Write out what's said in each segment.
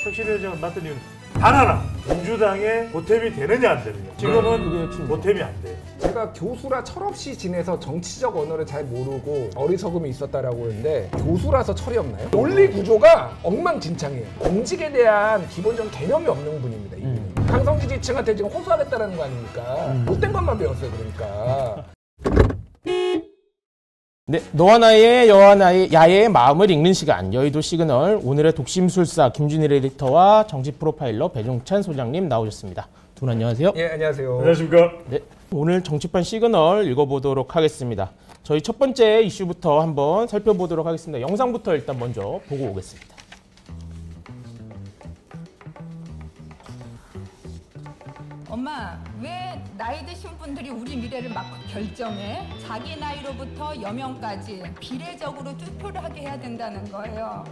혁신위원장을 맡은 이유는 단 하나, 민주당에 보탬이 되느냐 안 되느냐. 지금은 보탬이 안 돼요. 제가 교수라 철없이 지내서 정치적 언어를 잘 모르고 어리석음이 있었다라고 했는데 교수라서 철이 없나요? 논리 구조가 엉망진창이에요. 공직에 대한 기본적인 개념이 없는 분입니다. 이분은. 강성지 지층한테 지금 호소하겠다는 거 아닙니까? 못된 것만 배웠어요. 그러니까. 네, 너와 나의 여와 나의 야의 마음을 읽는 시간 여의도 시그널 오늘의 독심술사 김준일 에디터와 정치 프로파일러 배종찬 소장님 나오셨습니다. 두 분 안녕하세요. 예, 안녕하세요. 안녕하십니까? 네, 오늘 정치판 시그널 읽어보도록 하겠습니다. 저희 첫 번째 이슈부터 한번 살펴보도록 하겠습니다. 영상부터 일단 먼저 보고 오겠습니다. 엄마, 왜 나이 드신 분들이 우리 미래를 막 결정해? 자기 나이로부터 여명까지 비례적으로 투표를 하게 해야 된다는 거예요.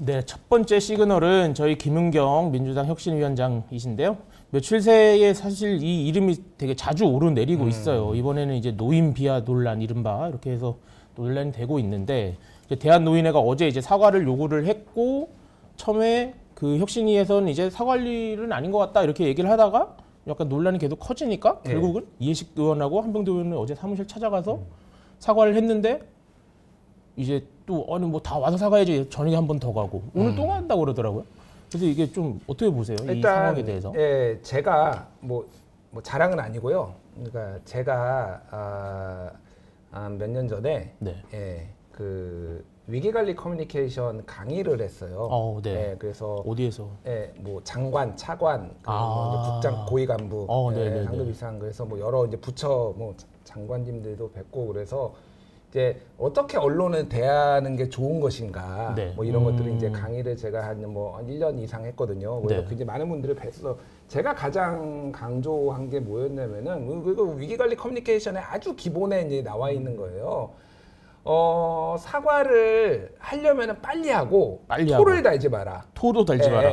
네, 첫 번째 시그널은 저희 김은경 민주당 혁신위원장이신데요. 며칠 새에 사실 이 이름이 되게 자주 오르내리고 있어요. 이번에는 이제 노인 비하 논란 이른바 이렇게 해서 논란이 되고 있는데 대한노인회가 어제 이제 사과를 요구를 했고 처음에 그 혁신위에서는 이제 사과할 일은 아닌 것 같다 이렇게 얘기를 하다가 약간 논란이 계속 커지니까 결국은 이해식 의원하고 한병대 의원은 어제 사무실 찾아가서 사과를 했는데 이제 또 아니 뭐 다 와서 사과해야지 저녁에 한 번 더 가고 오늘 또 간다고 그러더라고요. 그래서 이게 좀 어떻게 보세요? 일단, 이 상황에 대해서? 예, 제가 뭐 자랑은 아니고요. 그러니까 제가 몇 년 전에 네. 예, 그 위기관리 커뮤니케이션 강의를 했어요. 네. 예, 그래서 어디에서? 예, 뭐 장관, 차관, 뭐 국장 고위 간부, 예, 상급 이상 그래서 뭐 여러 이제 부처 뭐 장관님들도 뵙고 그래서 이제 어떻게 언론을 대하는 게 좋은 것인가 뭐 이런 것들을 이제 강의를 제가 한 1년 이상 했거든요. 그래서 굉장히 많은 분들을 뵈서 제가 가장 강조한 게 뭐였냐면은 그 위기관리 커뮤니케이션의 아주 기본에 이제 나와 있는 거예요. 사과를 하려면은 빨리 하고 토를 달지 마라. 토도 달지 마라.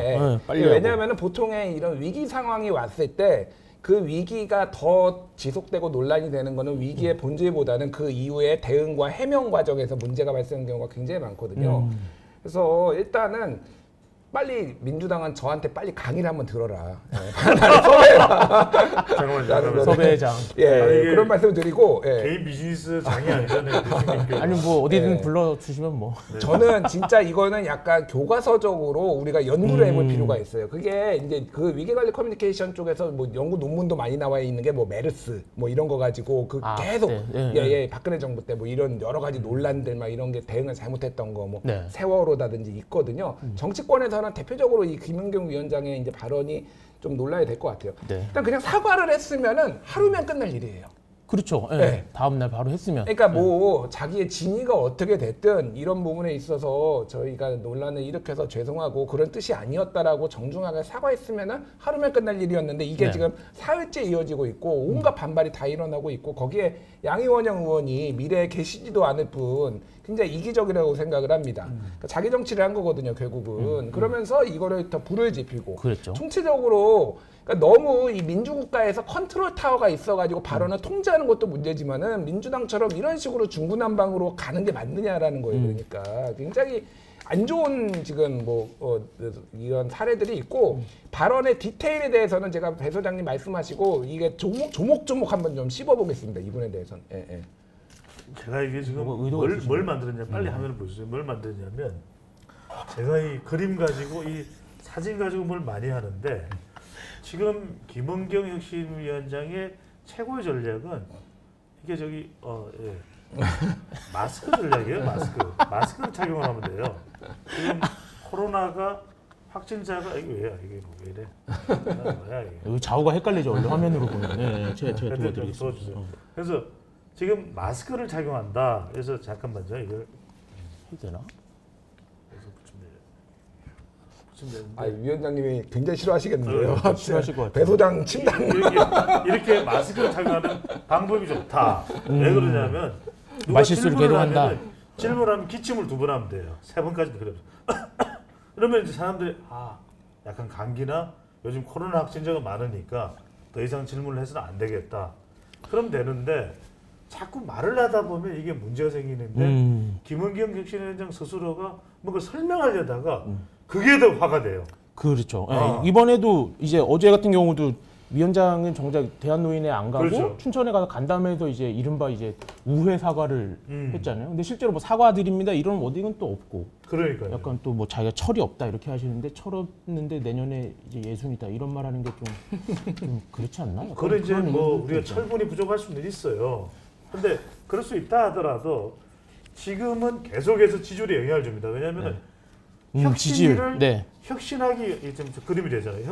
빨리 하고. 왜냐하면은 보통의 이런 위기 상황이 왔을 때 그 위기가 더 지속되고 논란이 되는 거는 위기의 본질보다는 그 이후에 대응과 해명 과정에서 문제가 발생하는 경우가 굉장히 많거든요. 그래서 일단은 빨리 민주당은 저한테 빨리 강의를 한번 들어라. 나를 섭외해라. 잠깐만요. 섭외장. 예, 그런 말씀을 드리고. 예. 개인 비즈니스 장이 아니잖아요. 아니 뭐 어디든 불러주시면 뭐. 저는 진짜 이거는 약간 교과서적으로 우리가 연구를 해볼 필요가 있어요. 그게 이제 그 위기관리 커뮤니케이션 쪽에서 뭐 연구 논문도 많이 나와 있는 게 뭐 메르스 뭐 이런 거 가지고 그 계속 박근혜 정부 때 뭐 이런 여러 가지 논란들 막 이런 게 대응을 잘못했던 거 뭐 세월호라든지 있거든요. 정치권에서는 대표적으로 이 김은경 위원장의 이제 발언이 좀 논란이 될 것 같아요. 일단 그냥 사과를 했으면은 하루면 끝날 일이에요. 그렇죠. 다음 날 바로 했으면. 그러니까 뭐 자기의 진위가 어떻게 됐든 이런 부분에 있어서 저희가 논란을 일으켜서 죄송하고 그런 뜻이 아니었다라고 정중하게 사과했으면은 하루면 끝날 일이었는데 이게 지금 사흘째 이어지고 있고 온갖 반발이 다 일어나고 있고 거기에 양이원영 의원이 미래에 계시지도 않을 뿐 굉장히 이기적이라고 생각을 합니다. 그러니까 자기 정치를 한 거거든요, 결국은. 그러면서 이거를 더 불을 지피고 그랬죠. 총체적으로 그러니까 너무 이 민주국가에서 컨트롤 타워가 있어가지고 발언을 통제하는 것도 문제지만은 민주당처럼 이런 식으로 중구난방으로 가는 게 맞느냐라는 거예요. 그러니까 굉장히 안 좋은 지금 이런 사례들이 있고 발언의 디테일에 대해서는 제가 배 소장님 말씀하시고 이게 조목조목 한번 좀 씹어보겠습니다. 이분에 대해서는. 제가 이게 지금 뭘 만들었냐 빨리 화면을 보여주세요. 뭘 만들었냐면 제가 이 그림 가지고 이 사진 가지고 뭘 많이 하는데 지금 김은경 혁신위원장의 최고의 전략은 이게 저기 마스크 전략이에요. 마스크를 착용을 하면 돼요. 지금 코로나가 확진자가 이게 왜야 이게 뭐 왜 이래? 뭐야 이게? 여기 좌우가 헷갈리죠. 원래 화면으로 보면. 제가 도와드리겠습니다. 그래서 지금 마스크를 착용한다. 그래서 잠깐만요. 이걸 해도 되나? 위원장님이 굉장히 싫어하시겠는데요. 싫어하실 것 같아요. 배 소장 침당. 이렇게 마스크를 착용하는 방법이 좋다. 왜 그러냐면 말실수를 계속 한다. 질문하면 기침을 2번 하면 돼요. 3번까지도 필요 없어요. 그러면 이제 사람들이 약간 감기나 요즘 코로나 확진자가 많으니까 더 이상 질문을 해서는 안 되겠다. 그럼 되는데 자꾸 말을 하다 보면 이게 문제가 생기는데 김은경 혁신위원장 스스로가 뭔가 설명하려다가 그게 더 화가 돼요. 그렇죠. 예, 이번에도 이제 어제 같은 경우도 위원장은 정작 대한노인에 안 가고 그렇죠. 춘천에 가서 간담회에서 이제 이른바 이제 우회 사과를 했잖아요. 근데 실제로 뭐 사과드립니다 이런 워딩은 또 없고. 그러니까요. 약간 또 뭐 자기가 철이 없다 이렇게 하시는데 철 없는데 내년에 이제 예순이다 이런 말하는 게 좀 그렇지 않나? 그런 이제 뭐 의견도 우리가 있죠. 철분이 부족할 수는 있어요. 근데 그럴 수 있다 하더라도 지금은 계속해서 지지율에 영향을 줍니다. 왜냐하면 혁신위를 네. 혁신하기 좀 그림이 되잖아요.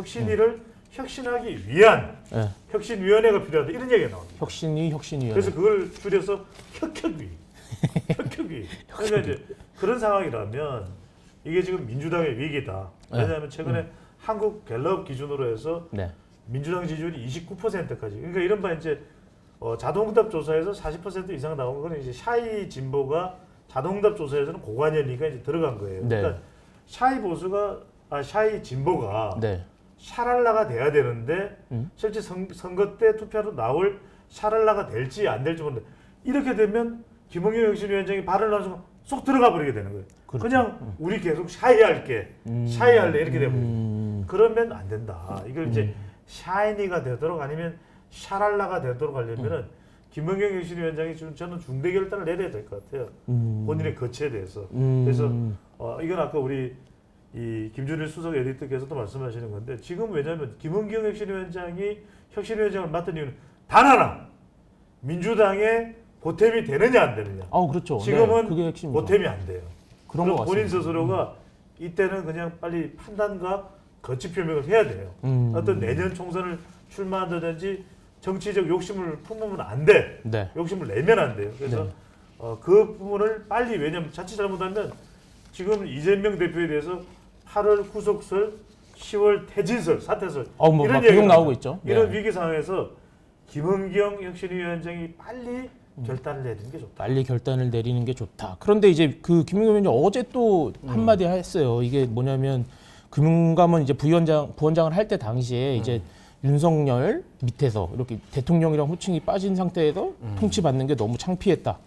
혁신하기 위한 네. 혁신위원회가 필요하다 이런 얘기가 나옵니다. 혁신위원회. 그래서 그걸 줄여서 혁혁위. 그러니까 이제 그런 상황이라면 이게 지금 민주당의 위기다. 왜냐하면 최근에 한국 갤럽 기준으로 해서 네. 민주당 지지율이 29%까지. 그러니까 이른바 이제 자동응답 조사에서 40% 이상 나온 거는 이제 샤이 진보가 자동응답 조사에서는 고관여니까 이제 들어간 거예요. 네. 그러니까 샤이 진보가 네. 샤랄라가 돼야 되는데 실제 선거 때 투표로 나올 샤랄라가 될지 안 될지 모르는데 이렇게 되면 김은경 혁신위원장이 발언을 하는 순간 쏙 들어가 버리게 되는 거예요. 그렇죠. 그냥 우리 계속 샤이할게, 샤이할래 이렇게 되면 그러면 안 된다. 이걸 이제 샤이니가 되도록 아니면 샤랄라가 되도록 하려면은 김은경 혁신위원장이 지금 저는 중대 결단을 내려야 될 것 같아요. 본인의 거치에 대해서. 그래서 이건 아까 우리 이 김준일 수석 에디터께서도 말씀하시는 건데 지금 왜냐하면 김은경 혁신위원장을 맡은 이유는 단 하나 민주당의 보탬이 되느냐 안 되느냐. 그렇죠. 지금은 네, 그게 핵심이죠. 보탬이 안 돼요. 그런 거 그럼 본인 같습니다. 스스로가 이때는 그냥 빨리 판단과 거치 표명을 해야 돼요. 어떤 내년 총선을 출마한다든지 정치적 욕심을 품으면 안 돼. 네. 욕심을 내면 안 돼요. 그래서 네. 그 부분을 빨리 왜냐하면 자칫 잘못하면 지금 이재명 대표에 대해서 8월 구속설, 10월 퇴진설, 사퇴설 이런 얘기가 나오고 있죠. 이런 네. 위기 상황에서 김은경 혁신위원장이 빨리 결단을 내리는 게 좋다. 빨리 결단을 내리는 게 좋다. 그런데 이제 그 김은경 위원장 어제 또 한마디 했어요. 이게 뭐냐면 금융감은 이제 부원장을 할 때 당시에 이제 윤석열 밑에서 이렇게 대통령이랑 호칭이 빠진 상태에서 통치받는 게 너무 창피했다.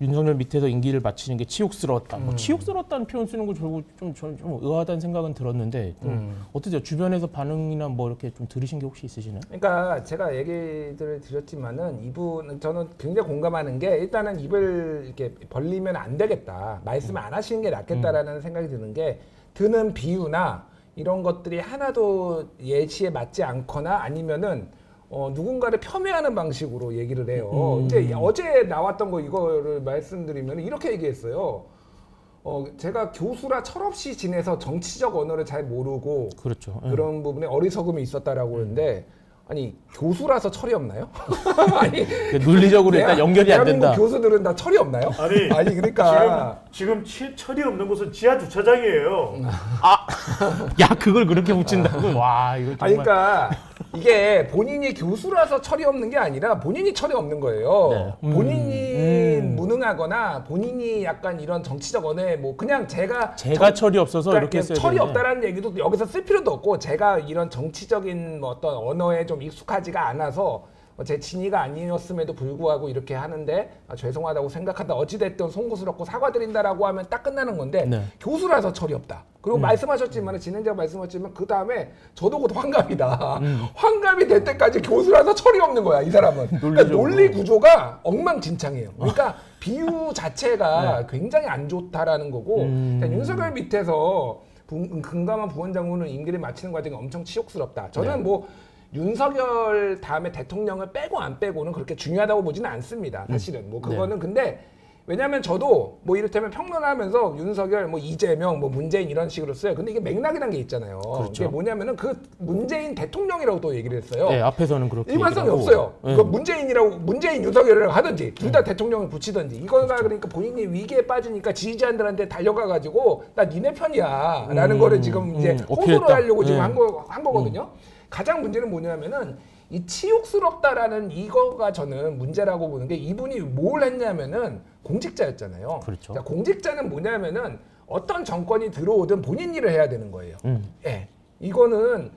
윤석열 밑에서 임기를 마치는 게 치욕스러웠다. 뭐 치욕스러웠다는 표현 쓰는 거 저는 좀 의아하다는 생각은 들었는데 어떠세요? 주변에서 반응이나 뭐 이렇게 좀 들으신 게 혹시 있으시나요? 그러니까 제가 얘기를 드렸지만은 이분 저는 굉장히 공감하는 게 일단은 입을 이렇게 벌리면 안 되겠다. 말씀 안 하시는 게 낫겠다라는 생각이 드는 게 드는 비유나 이런 것들이 하나도 예시에 맞지 않거나 아니면은 누군가를 폄훼하는 방식으로 얘기를 해요. 이제 어제 나왔던 거 이거를 말씀드리면 이렇게 얘기했어요. 제가 교수라 철없이 지내서 정치적 언어를 잘 모르고 그렇죠. 그런 부분에 어리석음이 있었다라고 하는데 아니 교수라서 철이 없나요? 아니 논리적으로 일단 연결이 안 된다. 대한민국 교수들은 다 철이 없나요? 아니 그러니까 지금 철이 없는 곳은 지하 주차장이에요. 야 그걸 그렇게 붙인다고? 와 이거 정말. 아니 그러니까 이게 본인이 교수라서 철이 없는 게 아니라 본인이 철이 없는 거예요. 네. 본인이 무능하거나 본인이 약간 이런 정치적 언어에 뭐 그냥 제가 철이 없어서 그러니까 이렇게 써야 철이 되는데. 없다라는 얘기도 여기서 쓸 필요도 없고 제가 이런 정치적인 뭐 어떤 언어에 좀 익숙하지가 않아서 제 진의가 아니었음에도 불구하고 이렇게 하는데 죄송하다고 생각한다. 어찌됐든 송구스럽고 사과드린다라고 하면 딱 끝나는 건데 네. 교수라서 철이 없다. 그리고 말씀하셨지만 진행자가 말씀하셨지만 그 다음에 저도 곧 환갑이다. 환갑이 될 때까지 교수라서 철이 없는 거야 이 사람은. 그러니까 논리 구조가 엉망진창이에요. 그러니까 비유 자체가 굉장히 안 좋다라는 거고 그러니까 윤석열 밑에서 금감원 부원장군은 임기를 마치는 과정이 엄청 치욕스럽다. 저는 뭐 윤석열 다음에 대통령을 빼고 안 빼고는 그렇게 중요하다고 보지는 않습니다. 사실은 뭐 그거는 근데 왜냐하면 저도 뭐 이를테면 평론하면서 윤석열, 뭐 이재명, 뭐 문재인 이런 식으로 써요. 근데 이게 맥락이라는 게 있잖아요. 그렇죠. 이게 뭐냐면은 그 문재인 대통령이라고 또 얘기를 했어요. 네, 앞에서는 그렇게 일관성이 얘기를 없어요. 하고. 네. 그 문재인 윤석열이라고 하든지 둘 다 대통령을 붙이든지 이거가 그러니까 본인이 위기에 빠지니까 지지자들한테 달려가가지고 나 니네 편이야라는 거를 지금 이제 호소를 어필했다. 하려고 지금 네. 한 거거든요. 가장 문제는 뭐냐면은 이 치욕스럽다라는 이거가 저는 문제라고 보는 게 이분이 뭘 했냐면은 공직자였잖아요. 그렇죠. 그러니까 공직자는 뭐냐면은 어떤 정권이 들어오든 본인 일을 해야 되는 거예요. 예. 이거는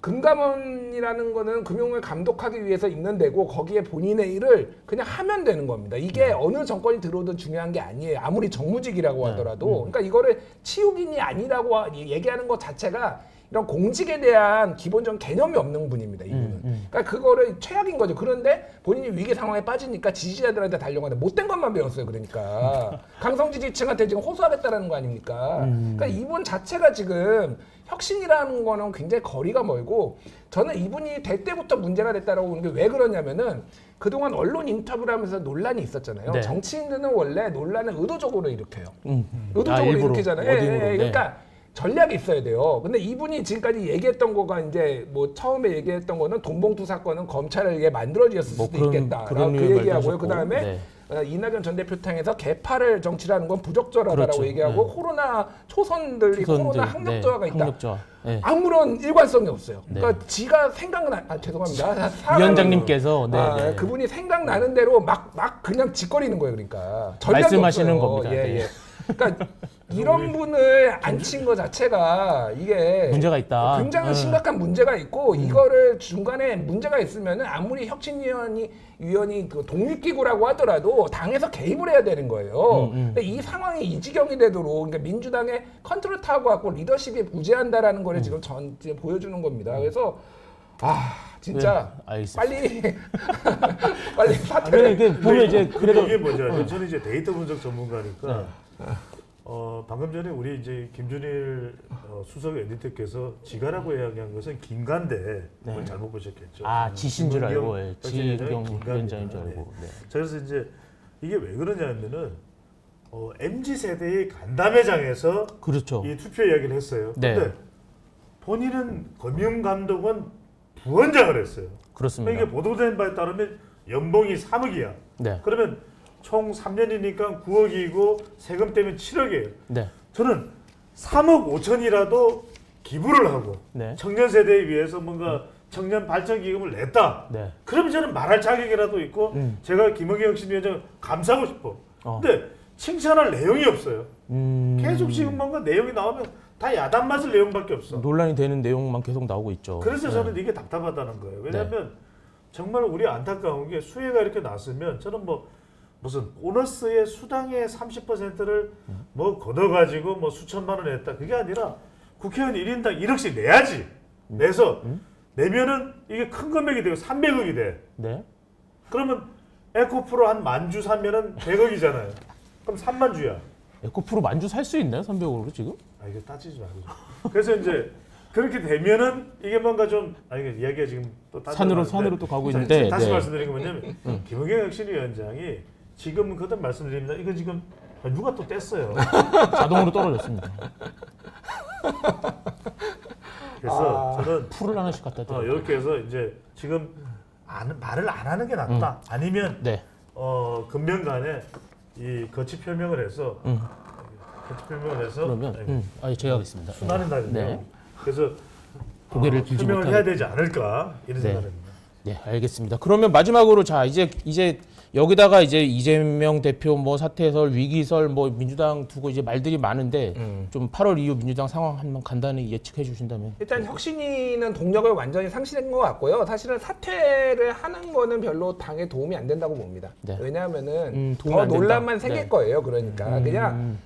금감원이라는 거는 금융을 감독하기 위해서 있는 데고 거기에 본인의 일을 그냥 하면 되는 겁니다. 이게 어느 정권이 들어오든 중요한 게 아니에요. 아무리 정무직이라고 하더라도. 그러니까 이거를 치욕인이 아니라고 얘기하는 것 자체가 이런 공직에 대한 기본적인 개념이 없는 분입니다. 이분은. 그러니까 그거를 최악인 거죠. 그런데 본인이 위기 상황에 빠지니까 지지자들한테 달려가는데 못된 것만 배웠어요. 그러니까 강성지 지층한테 지금 호소하겠다라는 거 아닙니까? 그러니까 이분 자체가 지금 혁신이라는 거는 굉장히 거리가 멀고 저는 이분이 될 때부터 문제가 됐다라고 보는 게 왜 그러냐면은 그동안 언론 인터뷰를 하면서 논란이 있었잖아요. 네. 정치인들은 원래 논란을 의도적으로 일으켜요. 아, 의도적으로 일부러, 일으키잖아요. 워딩으로, 네. 그러니까 전략이 있어야 돼요. 근데 이분이 지금까지 얘기했던 거가 이제 뭐 처음에 얘기했던 거는 돈봉투 사건은 검찰에 만들어졌을 뭐 수도 그런- 있겠다. 그런 그 류의 얘기하고요. 말도 그 다음에 네. 이낙연 전 대표 탕에서 개파를 정치라는 건 부적절하다라고 그렇죠. 얘기하고 네. 코로나 초선들이 코로나 항력조화가 있다. 항력조화. 네. 아무런 일관성이 없어요. 네. 그러니까 지가 생각나 죄송합니다. 위원장님께서 네, 네. 그분이 생각나는 대로 막 그냥 짓거리는 거예요. 그러니까 전략이 말씀하시는 없어요. 겁니다. 예, 네. 예. 그러니까 이런 분을 앉힌 거 자체가 이게 문제가 있다. 굉장히 네. 심각한 문제가 있고 이거를 중간에 문제가 있으면은 아무리 혁신위원이 그 독립기구라고 하더라도 당에서 개입을 해야 되는 거예요. 근데 이 상황이 이 지경이 되도록 그러니까 민주당의 컨트롤 타워가 갖고 리더십이 부재한다라는 거를 지금 이제 보여주는 겁니다. 그래서 진짜 네, 알겠습니다. 빨리 빨리 그래, 사퇴를 이게 보면 이제 그래도 그래도 이게 뭐죠? 저는 이제 데이터 분석 전문가니까 방금 전에 우리 이제 김준일 수석 에디터께서 지가라고 이야기한 것은 김간대 그걸 잘못 보셨겠죠. 지신 줄 알고 김은경 지경 김간대. 위원장인 줄 알고. 네. 그래서 이제 이게 왜 그러냐면은 MZ 세대의 간담회장에서 그렇죠. 이 투표 이야기를 했어요. 네. 근데 본인은 금융감독원 부원장을 했어요. 그렇습니다. 이게 보도된 바에 따르면 연봉이 3억이야. 네. 그러면 총 3년이니까 9억이고 세금 때문에 7억이에요. 네. 저는 3억 5천이라도 기부를 하고 네. 청년 세대에 위해서 뭔가 청년 발전 기금을 냈다. 네. 그러면 저는 말할 자격이라도 있고 제가 김은경 혁신위원장 감사하고 싶어. 근데 칭찬할 내용이 없어요. 계속 지금 뭔가 내용이 나오면 다 야단 맞을 내용밖에 없어. 논란이 되는 내용만 계속 나오고 있죠. 그래서 저는 이게 답답하다는 거예요. 왜냐하면 정말 우리 안타까운 게 수혜가 이렇게 났으면 저는 뭐 무슨 보너스의 수당의 30%를 뭐 걷어가지고 뭐 수천만 원 했다. 그게 아니라 국회의원 1인당 1억씩 내야지. 내서 내면은 이게 큰 금액이 되고 300억이 돼. 네. 그러면 에코프로 한 10,000주 사면은 100억이잖아요. 그럼 3만 주야. 에코프로 만주 살 수 있나요? 300억으로 지금? 이거 따지지 말고. 그래서 이제 그렇게 되면은 이게 뭔가 좀 이게 이야기가 지금 또 산으로 또 가고 있는데 다시 네. 말씀드린 건 뭐냐면 김은경 혁신위원장이 지금 거듭 말씀드립니다. 이거 지금 누가 또 뗐어요. 자동으로 떨어졌습니다. 그래서 저는 풀을 하나씩 갖다 드려요. 이렇게 해서 이제 지금 말을 안 하는 게 낫다. 아니면 네. 금년간에 이 거치 표명을 해서 그러면 제가 하겠습니다. 순환의 날이네요. 네. 그래서 고개를 들지 표명을 못하게. 해야 되지 않을까 이런 생각입니다. 네, 알겠습니다. 그러면 마지막으로 자 이제 여기다가 이제 이재명 대표 뭐 사퇴설, 위기설, 뭐 민주당 두고 이제 말들이 많은데 좀 8월 이후 민주당 상황 한번 간단히 예측해 주신다면. 일단 혁신위는 동력을 완전히 상실한 것 같고요. 사실은 사퇴를 하는 거는 별로 당에 도움이 안 된다고 봅니다. 네. 왜냐하면은 도움이 더 안 된다. 논란만 생길 네. 거예요. 그러니까 그냥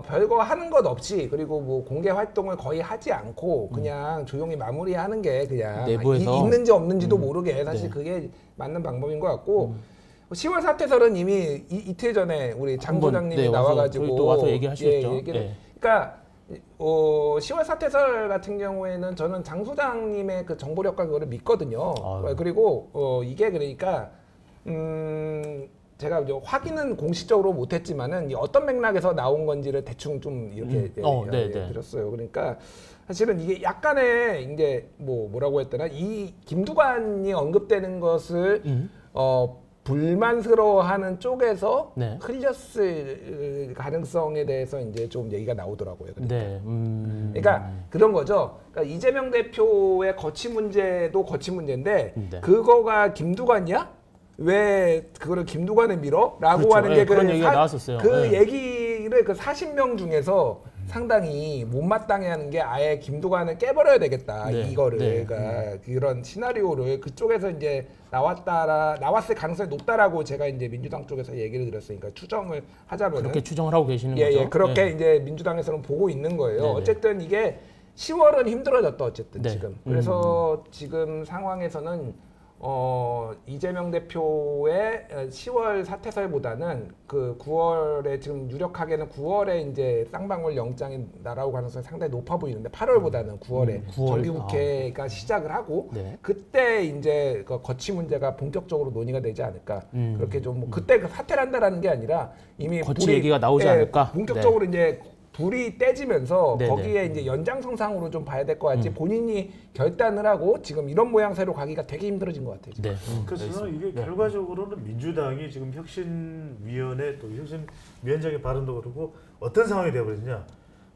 별거 하는 것 없이 그리고 뭐 공개 활동을 거의 하지 않고 그냥 조용히 마무리하는 게 그냥 내부에서? 있는지 없는지도 모르게 사실 네. 그게 맞는 방법인 것 같고 10월 사퇴설은 이미 이틀 전에 우리 장 한번, 소장님이 네, 와서 나와가지고 저희 또 와서 얘기하셨죠. 얘기를 네. 그러니까 10월 사퇴설 같은 경우에는 저는 장 소장님의 그 정보력과 그거를 믿거든요. 아유. 그리고 이게 그러니까 제가 이제 확인은 공식적으로 못했지만은 어떤 맥락에서 나온 건지를 대충 좀 이렇게 네. 들었어요. 그러니까 사실은 이게 약간의 이제 뭐라고 했더라 이 김두관이 언급되는 것을 불만스러워하는 쪽에서 네. 흘렸을 가능성에 대해서 이제 좀 얘기가 나오더라고요. 그러니까. 네. 그러니까 그런 거죠. 그러니까 이재명 대표의 거취 문제도 거취 문제인데 네. 그거가 김두관이야? 왜 그거를 김두관에 밀어? 라고 그렇죠. 하는 게 네, 그런 얘기가 나왔었어요. 그 네. 얘기를 그 40명 중에서 상당히 못마땅해 하는 게 아예 김두관을 깨버려야 되겠다. 네. 이거를. 네. 그러니까 그런 시나리오를 그쪽에서 이제 나왔을 가능성이 높다라고 제가 이제 민주당 쪽에서 얘기를 드렸으니까 추정을 하자면은 그렇게 추정을 하고 계시는 예, 거죠. 예, 그렇게 네. 이제 민주당에서는 보고 있는 거예요. 네네. 어쨌든 이게 10월은 힘들어졌다 어쨌든 네. 지금. 그래서 지금 상황에서는 이재명 대표의 10월 사퇴설보다는 그 9월에 지금 유력하게는 9월에 이제 쌍방울 영장이 날아올 가능성이 상당히 높아 보이는데 8월보다는 9월에 9월. 정기국회가 시작을 하고 네. 그때 이제 그 거취 문제가 본격적으로 논의가 되지 않을까. 그렇게 좀 뭐 그때 그 사퇴를 한다라는 게 아니라 이미 거취 얘기가 나오지 않을까? 본격적으로 이제 불이 떼지면서 네네. 거기에 이제 연장선상으로 좀 봐야 될 것 같지 본인이 결단을 하고 지금 이런 모양새로 가기가 되게 힘들어진 것 같아요. 지금. 네. 그래서 이게 결과적으로는 민주당이 지금 혁신위원회 또 혁신위원장의 발언도 그렇고 어떤 상황이 되어버렸냐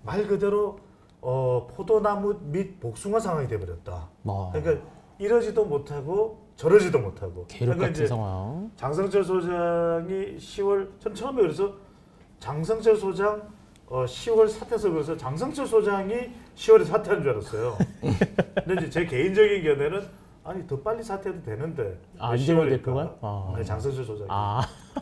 말 그대로 포도나무 및 복숭아 상황이 되어버렸다. 그러니까 이러지도 못하고 저러지도 못하고. 계륵 그러니까 같은 이제 상황. 장성철 소장이 10월 전 처음에 그래서 장성철 소장 10월 사퇴서 그래서 장성철 소장이 10월에 사퇴한 줄 알았어요. 근데 이제 제 개인적인 견해는 아니 더 빨리 사퇴해도 되는데. 이재명 10월일까? 대표가? 아니 장성철 소장이.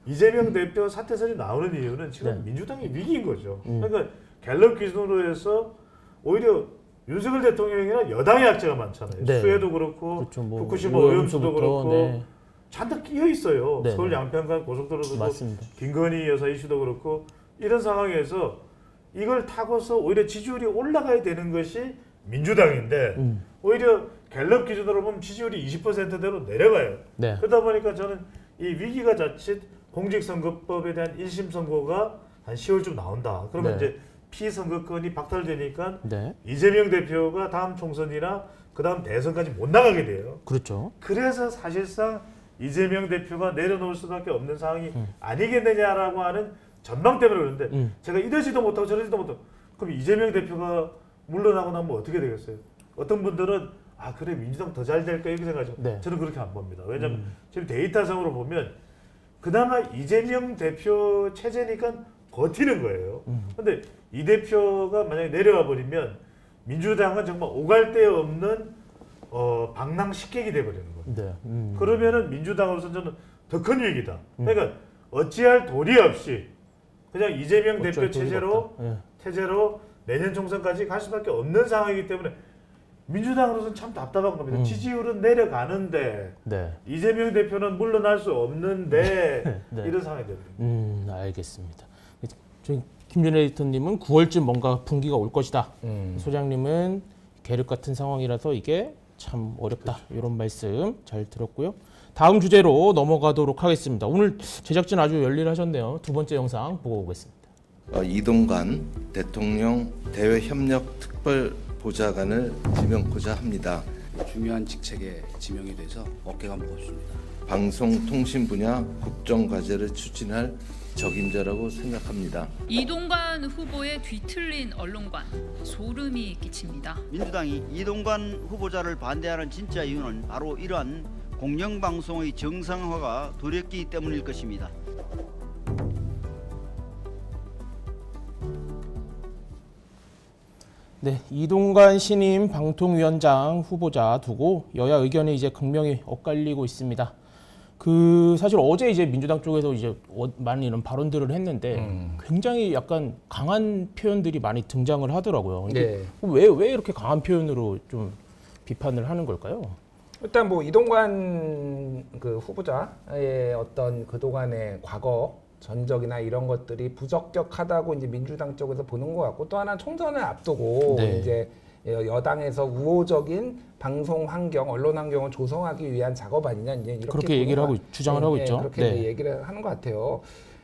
이재명 대표 사퇴설이 나오는 이유는 지금 네. 민주당이 위기인 거죠. 그러니까 갤럽 기준으로 해서 오히려 윤석열 대통령이나 여당의 악재가 많잖아요. 네. 수해도 그렇고 그렇죠. 뭐 후쿠시마 오염수도 오염수부터, 그렇고 네. 잔뜩 끼어 있어요. 네, 서울 네. 양평간 고속도로도 맞습니다. 김건희 여사 이슈도 그렇고 이런 상황에서 이걸 타고서 오히려 지지율이 올라가야 되는 것이 민주당인데 오히려 갤럽 기준으로 보면 지지율이 20%대로 내려가요. 네. 그러다 보니까 저는 이 위기가 자칫 공직선거법에 대한 1심 선고가 한 10월쯤 나온다. 그러면 네. 이제 피선거권이 박탈되니까 네. 이재명 대표가 다음 총선이나 그 다음 대선까지 못 나가게 돼요. 그렇죠. 그래서 사실상 이재명 대표가 내려놓을 수밖에 없는 상황이 아니겠느냐라고 하는 전망 때문에 그러는데 제가 이러지도 못하고 저러지도 못하고 그럼 이재명 대표가 물러나고 나면 어떻게 되겠어요? 어떤 분들은 아 그래 민주당 더 잘 될까 이렇게 생각하죠. 네. 저는 그렇게 안 봅니다. 왜냐하면 지금 데이터상으로 보면 그나마 이재명 대표 체제니까 버티는 거예요. 근데 이 대표가 만약에 내려와 버리면 민주당은 정말 오갈 데 없는 방랑식객이 돼버리는 거예요. 네. 그러면은 민주당으로서는 저는 더 큰 위기다. 그러니까 어찌할 도리 없이 그냥 이재명 대표 어쩔 도리가 체제로 없다. 예. 체제로 내년 총선까지 갈 수밖에 없는 상황이기 때문에 민주당으로서는 참 답답한 겁니다. 지지율은 내려가는데 네. 이재명 대표는 물러날 수 없는데 네. 이런 상황이 됩니다. 알겠습니다. 저희 김준혜 에디터님은 9월쯤 뭔가 분기가 올 것이다. 소장님은 계륵 같은 상황이라서 이게 참 어렵다. 이런 말씀 잘 들었고요. 다음 주제로 넘어가도록 하겠습니다. 오늘 제작진 아주 열일하셨네요. 두 번째 영상 보고 오겠습니다. 이동관 대통령 대외협력특별보좌관을 지명코자 합니다. 중요한 직책에 지명이 돼서 어깨가 무겁습니다. 방송통신 분야 국정과제를 추진할 적임자라고 생각합니다. 이동관 후보의 뒤틀린 언론관 소름이 끼칩니다. 민주당이 이동관 후보자를 반대하는 진짜 이유는 바로 이러한 공영방송의 정상화가 두렵기 때문일 것입니다. 네, 이동관 신임 방통위원장 후보자 두고 여야 의견이 이제 극명히 엇갈리고 있습니다. 사실 어제 이제 민주당 쪽에서 이제 많은 이런 발언들을 했는데 굉장히 약간 강한 표현들이 많이 등장을 하더라고요. 네. 왜 이렇게 강한 표현으로 좀 비판을 하는 걸까요? 일단 뭐 이동관 그 후보자의 어떤 그동안의 과거 전적이나 이런 것들이 부적격하다고 이제 민주당 쪽에서 보는 것 같고 또 하나 총선을 앞두고 네. 이제 여당에서 우호적인 방송 환경, 언론 환경을 조성하기 위한 작업 아니냐 이제 이렇게 그렇게 얘기를 하고 주장을 하고 있죠. 그렇게 네. 이제 얘기를 하는 것 같아요.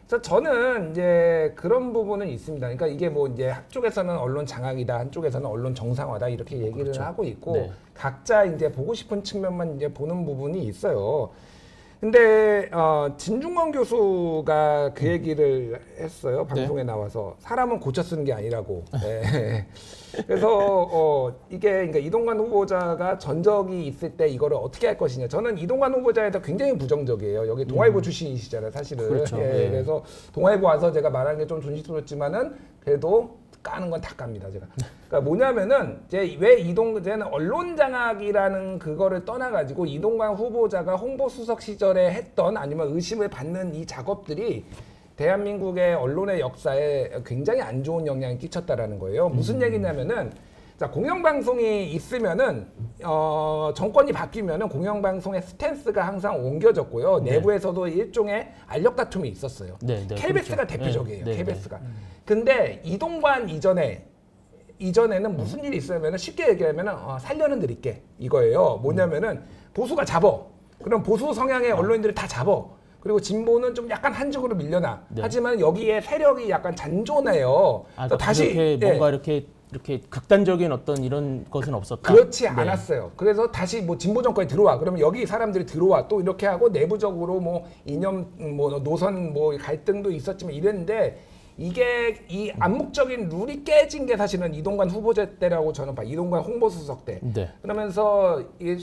그래서 저는 이제 그런 부분은 있습니다. 그러니까 이게 뭐 이제 한쪽에서는 언론 장악이다, 한쪽에서는 언론 정상화다 이렇게 얘기를 그렇죠. 하고 있고 네. 각자 이제 보고 싶은 측면만 이제 보는 부분이 있어요. 근데 진중권 교수가 그 얘기를 했어요. 방송에 나와서 사람은 고쳐 쓰는 게 아니라고. 네. 그래서 이게 그러니까 이동관 후보자가 전적이 있을 때 이거를 어떻게 할 것이냐. 저는 이동관 후보자에 대해 굉장히 부정적이에요. 여기 동아일보 출신이시잖아요, 사실은. 그렇죠. 예, 그래서 동아일보 와서 제가 말하는 게 좀 조심스럽지만은 그래도 까는 건 다 깝니다, 제가. 그러니까 뭐냐면은 이제 왜 이제는 언론 장악이라는 그거를 떠나가지고 이동관 후보자가 홍보수석 시절에 했던 아니면 의심을 받는 이 작업들이 대한민국의 언론의 역사에 굉장히 안 좋은 영향을 끼쳤다라는 거예요. 무슨 얘기냐면은 자, 공영방송이 있으면은 정권이 바뀌면은 공영방송의 스탠스가 항상 옮겨졌고요. 네. 내부에서도 일종의 알력 다툼이 있었어요. 네, 네, KBS가 그렇죠. 대표적이에요. 네, 네, KBS가. 근데 이동관 이전에는 무슨 일이 있으면은 쉽게 얘기하면은 살려는 드릴게 이거예요. 뭐냐면은 보수가 잡어. 그럼 보수 성향의 언론인들이 다 잡어. 그리고 진보는 좀 약간 한쪽으로 밀려나. 네. 하지만 여기에 세력이 약간 잔존해요. 그러니까 다시 이렇게 예. 뭔가 이렇게 극단적인 어떤 이런 것은 없었다. 그렇지 네. 않았어요. 그래서 다시 뭐 진보 정권이 들어와. 그러면 여기 사람들이 들어와. 또 이렇게 하고 내부적으로 뭐 이념 뭐 노선 뭐 갈등도 있었지만 이랬는데 이게 이 암묵적인 룰이 깨진 게 사실은 이동관 후보자 때라고 저는 봐요. 이동관 홍보수석 때. 네. 그러면서 이게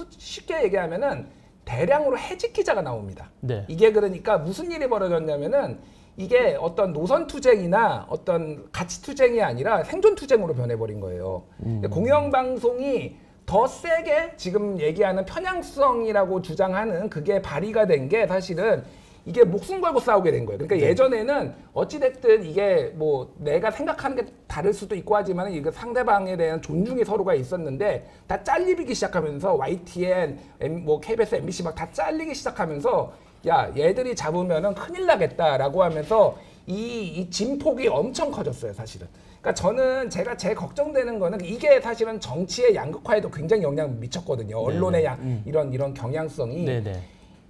쉽게 얘기하면은 대량으로 해직 기자가 나옵니다. 네. 이게 그러니까 무슨 일이 벌어졌냐면은 이게 어떤 노선 투쟁이나 어떤 가치 투쟁이 아니라 생존 투쟁으로 변해버린 거예요. 공영방송이 더 세게 지금 얘기하는 편향성이라고 주장하는 그게 발휘가 된 게 사실은 이게 목숨 걸고 싸우게 된 거예요. 그러니까 예전에는 어찌됐든 이게 뭐 내가 생각하는 게 다를 수도 있고 하지만 이게 상대방에 대한 존중이 서로가 있었는데 다 잘리기 시작하면서 YTN, 뭐 KBS, MBC 막 다 잘리기 시작하면서 야 얘들이 잡으면은 큰일 나겠다라고 하면서 이 진폭이 엄청 커졌어요, 사실은. 그러니까 저는 제 걱정되는 거는 이게 사실은 정치의 양극화에도 굉장히 영향을 미쳤거든요. 언론의 이런 경향성이. 네네.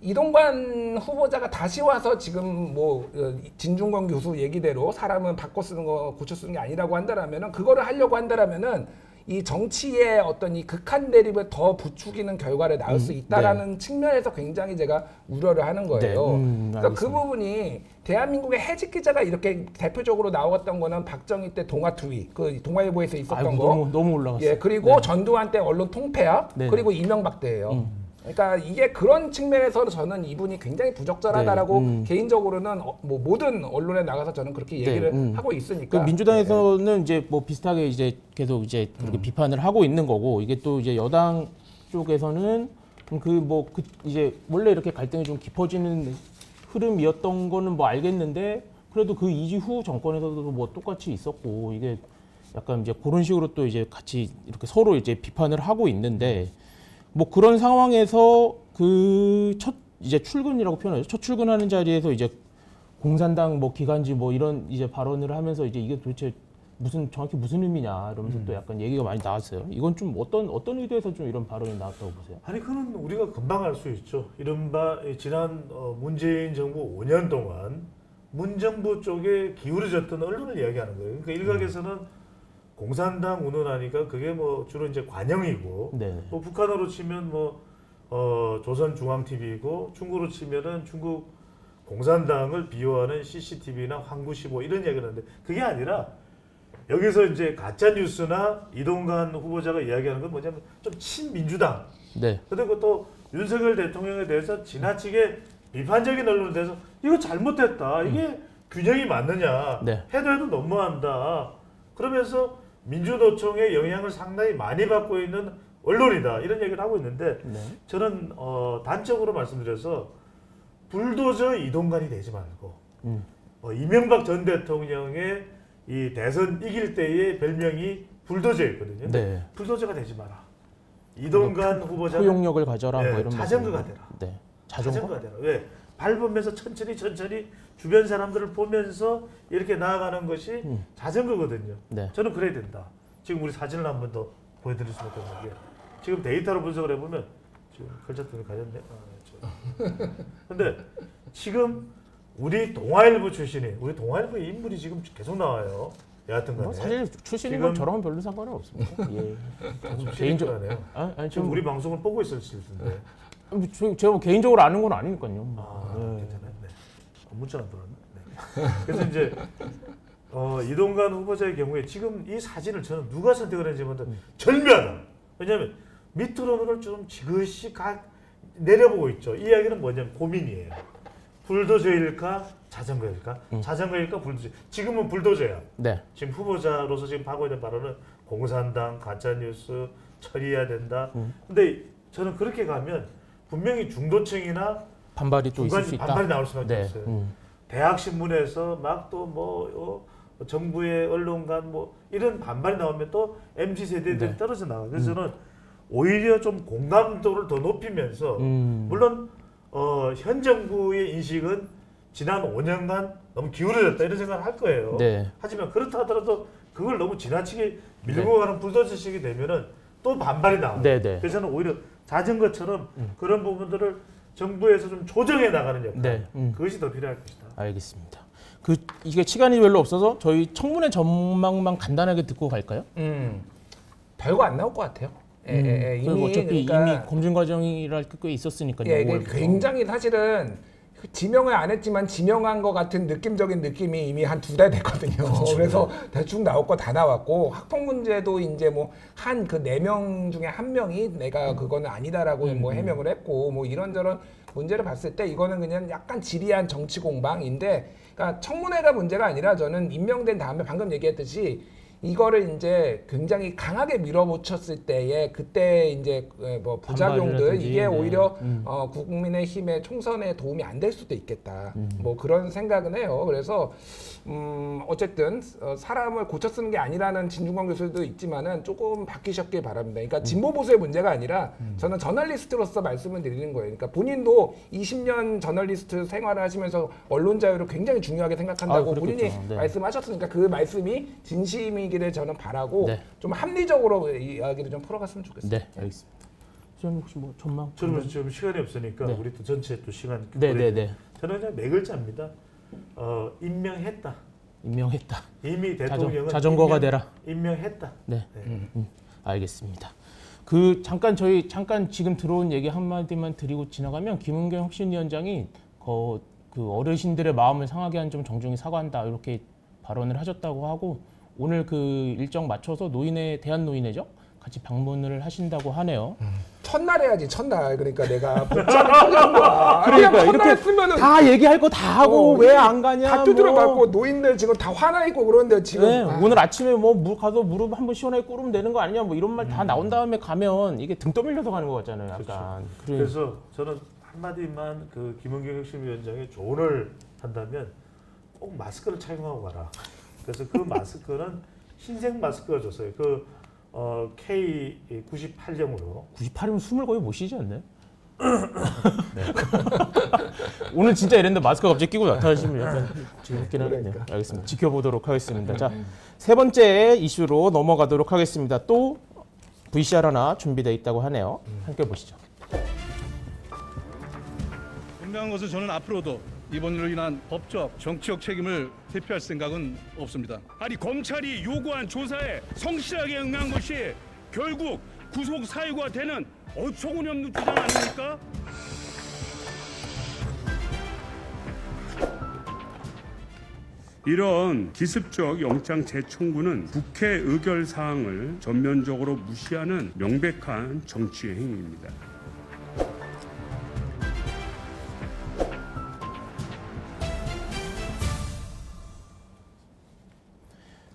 이동관 후보자가 다시 와서 지금 뭐 진중권 교수 얘기대로 사람은 바꿔 쓰는 거 고쳐 쓰는 게 아니라고 한다라면은 그거를 하려고 한다라면은 이 정치의 어떤 이 극한 대립을 더 부추기는 결과를 낳을 수 있다라는 측면에서 굉장히 제가 우려를 하는 거예요. 그러니까 그 부분이 대한민국의 해직 기자가 이렇게 대표적으로 나왔던 거는 박정희 때 동아투위, 그 동아일보에서 있었던 거. 너무 올라갔어요. 예, 그리고 전두환 때 언론 통폐합, 네네. 그리고 이명박 때예요. 그러니까 이게 그런 측면에서 저는 이분이 굉장히 부적절하다라고 개인적으로는 뭐 모든 언론에 나가서 저는 그렇게 얘기를 하고 있으니까. 그 민주당에서는 이제 뭐 비슷하게 이제 계속 이제 그렇게 비판을 하고 있는 거고 이게 또 이제 여당 쪽에서는 이제 원래 이렇게 갈등이 좀 깊어지는 흐름이었던 거는 뭐 알겠는데 그래도 그 이후 정권에서도 뭐 똑같이 있었고 이게 약간 이제 그런 식으로 또 이제 같이 이렇게 서로 이제 비판을 하고 있는데. 뭐 그런 상황에서 그 첫 이제 출근이라고 표현하죠. 첫 출근하는 자리에서 이제 공산당 뭐 기간지 뭐 이런 이제 발언을 하면서 이제 이게 도대체 정확히 무슨 의미냐 이러면서 또 약간 얘기가 많이 나왔어요. 이건 좀 어떤 의도에서 좀 이런 발언이 나왔다고 보세요? 아니 그건 우리가 금방 알 수 있죠. 이른바 지난 문재인 정부 5년 동안 문정부 쪽에 기울어졌던 언론을 이야기하는 거예요. 그러니까 일각에서는 공산당 운운하니까 그게 뭐 주로 이제 관영이고, 네. 뭐 북한으로 치면 뭐 조선중앙TV이고, 중국으로 치면은 중국 공산당을 비호하는 CCTV나 황구시보 이런 이야기를 하는데 그게 아니라 여기서 이제 가짜 뉴스나 이동관 후보자가 이야기하는 건 뭐냐면 좀 친민주당. 네. 그리고 또 윤석열 대통령에 대해서 지나치게 비판적인 언론에 대해서 이거 잘못됐다. 이게 균형이 맞느냐. 네. 해도 너무한다. 그러면서 민주노총의 영향을 상당히 많이 받고 있는 언론이다. 이런 얘기를 하고 있는데 저는 단적으로 말씀드려서 불도저 이동관이 되지 말고 이명박 전 대통령의 이 대선 이길 때의 별명이 불도저였거든요. 네. 불도저가 되지 마라. 이동관 후보자는 포용력을 가져라 뭐 이런 자전거가 말씀이네요. 되라. 네. 자전거가 되라. 왜? 밟으면서 천천히 주변 사람들을 보면서 이렇게 나아가는 것이 자전거거든요. 네. 저는 그래야 된다. 지금 우리 사진을 한 번 더 보여드릴 수밖에 없는 게 지금 데이터로 분석을 해보면 지금 걸작품이 가졌네. 근데 지금 우리 동아일보 출신이 우리 동아일보 인물이 지금 계속 나와요. 여하튼간에 사실 출신인 건 저랑은 별로 상관은 없습니다. 예. 개인적으로 하네요. 아니 지금 우리 방송을 보고 있을 텐데 제가 뭐 개인적으로 아는 건 아니니까요. 괜찮아요. 네. 문자가 들어왔네. 네. 그래서 이제 이동관 후보자의 경우에 지금 이 사진을 저는 누가 선택을 했는지 보면 절묘하다. 왜냐하면 밑으로는 좀 지그시 내려보고 있죠. 이 이야기는 뭐냐면 고민이에요. 불도저일까 자전거일까? 자전거일까 불도저. 지금은 불도저야. 네. 지금 후보자로서 지금 하고 있는 발언은 공산당 가짜뉴스 처리해야 된다. 근데 저는 그렇게 가면 분명히 중도층이나 반발이 또 있을 수 있다. 반발이 나올 수밖에 네. 없어요. 대학 신문에서 막 또 뭐 정부의 언론관 뭐 이런 반발이 나오면 또 MZ 세대들이 네. 떨어져 나가. 그래서 저는 오히려 좀 공감도를 더 높이면서 물론 현 정부의 인식은 지난 5년간 너무 기울어졌다 이런 생각을 할 거예요. 네. 하지만 그렇다 하더라도 그걸 너무 지나치게 밀고 가는 불도저식이 되면은 또 반발이 나와요. 네, 네. 그래서 저는 오히려 자전거처럼 그런 부분들을 정부에서 좀 조정해 나가는 역할, 네. 그것이 더 필요할 것이다. 알겠습니다. 이게 시간이 별로 없어서 저희 청문회 전망만 간단하게 듣고 갈까요? 별거 안 나올 것 같아요. 이미 어차피 이미 검증 과정이랄 게 꽤 있었으니까요. 이게 굉장히 사실은 지명을 안 했지만 지명한 것 같은 느낌적인 느낌이 이미 한 2달 됐거든요. 그렇죠. 그래서 대충 나올 거 다 나왔고 학폭 문제도 이제 뭐 한 그 4명 중에 1명이 내가 그거는 아니다라고 뭐 해명을 했고 뭐 이런저런 문제를 봤을 때 이거는 그냥 약간 지리한 정치 공방인데, 그러니까 청문회가 문제가 아니라 저는 임명된 다음에 방금 얘기했듯이 이거를 이제 굉장히 강하게 밀어붙였을 때에 그때 이제 뭐 부작용들 이게 오히려 국민의힘의 총선에 도움이 안 될 수도 있겠다. 뭐 그런 생각은 해요. 그래서 어쨌든 사람을 고쳐 쓰는 게 아니라는 진중권 교수도 있지만은 조금 바뀌셨길 바랍니다. 그러니까 진보 보수의 문제가 아니라 저는 저널리스트로서 말씀을 드리는 거예요. 그러니까 본인도 20년 저널리스트 생활을 하시면서 언론 자유를 굉장히 중요하게 생각한다고 본인이 네. 말씀하셨으니까 그 말씀이 진심이기를 저는 바라고 네. 좀 합리적으로 이야기를 좀 풀어갔으면 좋겠어요. 네, 알겠습니다. 저는 혹시 뭐 전망? 저는 지금 시간이 없으니까 네. 우리 또 전체 또 시간. 네. 저는 그냥 4글자입니다. 임명했다. 임명했다. 이미 대통령은 자전거가 되라. 임명했다. 네. 알겠습니다. 잠깐 지금 들어온 얘기 한마디만 드리고 지나가면 김은경 혁신위원장이 그 어르신들의 마음을 상하게 한 점 정중히 사과한다 이렇게 발언을 하셨다고 하고, 오늘 그 일정 맞춰서 대한노인회죠? 같이 방문을 하신다고 하네요. 첫날 해야지, 첫날. 그러니까 내가 복장을 찾아온 거야. 그러니까 첫날 이렇게 했으면은 다 얘기할 거 다 하고 왜 안 가냐? 다 두드려갖고 노인들 지금 다 화나 있고 그러는데 지금 네, 오늘 아침에 가서 무릎 한번 시원하게 꿇으면 되는 거 아니냐? 뭐 이런 말 다 나온 다음에 가면 이게 등 떠밀려서 가는 것 같잖아요. 약간. 그래서 저는 한마디만 그 김은경 혁신위원장의 조언을 한다면 꼭 마스크를 착용하고 가라. 그래서 그 마스크는 흰색 마스크가 줬어요. K98형으로. 98이면 숨을 거의 못 쉬지 않나요? 네. 오늘 진짜 이랬는데 마스크가 갑자기 끼고 나타나시면 약간 재밌긴 하네요. 알겠습니다. 지켜보도록 하겠습니다. 자, 3번째 이슈로 넘어가도록 하겠습니다. 또 VCR 하나 준비되어 있다고 하네요. 함께 보시죠. 분명한 것은 저는 앞으로도 이번 일로 인한 법적, 정치적 책임을 회피할 생각은 없습니다. 아니, 검찰이 요구한 조사에 성실하게 응한 것이 결국 구속 사유가 되는 어처구니없는 주장 아닙니까? 이런 기습적 영장 재청구는 국회 의결 사항을 전면적으로 무시하는 명백한 정치 행위입니다.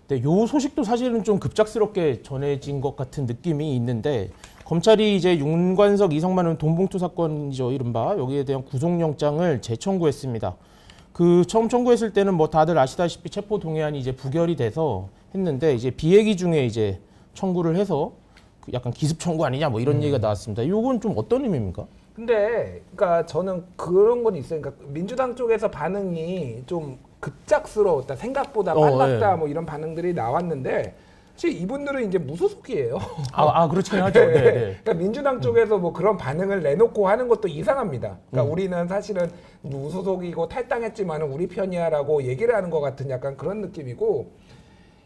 네, 요 소식도 사실은 좀 급작스럽게 전해진 것 같은 느낌이 있는데, 검찰이 이제 윤관석, 이성만 의원 돈봉투 사건이죠, 이른바 여기에 대한 구속영장을 재청구했습니다. 처음 청구했을 때는 뭐 다들 아시다시피 체포 동의안이 이제 부결이 돼서 했는데, 이제 비얘기 중에 이제 청구를 해서 약간 기습 청구 아니냐 뭐 이런 얘기가 나왔습니다. 이건 좀 어떤 의미입니까? 근데 그러니까 저는 그런 건 있어요. 그러니까 민주당 쪽에서 반응이 좀 급작스러웠다, 생각보다 빨랐다, 뭐 이런 반응들이 나왔는데 사실 이분들은 이제 무소속이에요. 그렇긴 하죠. 네. 그러니까 민주당 쪽에서 뭐 그런 반응을 내놓고 하는 것도 이상합니다. 그러니까 우리는 사실은 무소속이고 탈당했지만 우리 편이야라고 얘기를 하는 것 같은 약간 그런 느낌이고,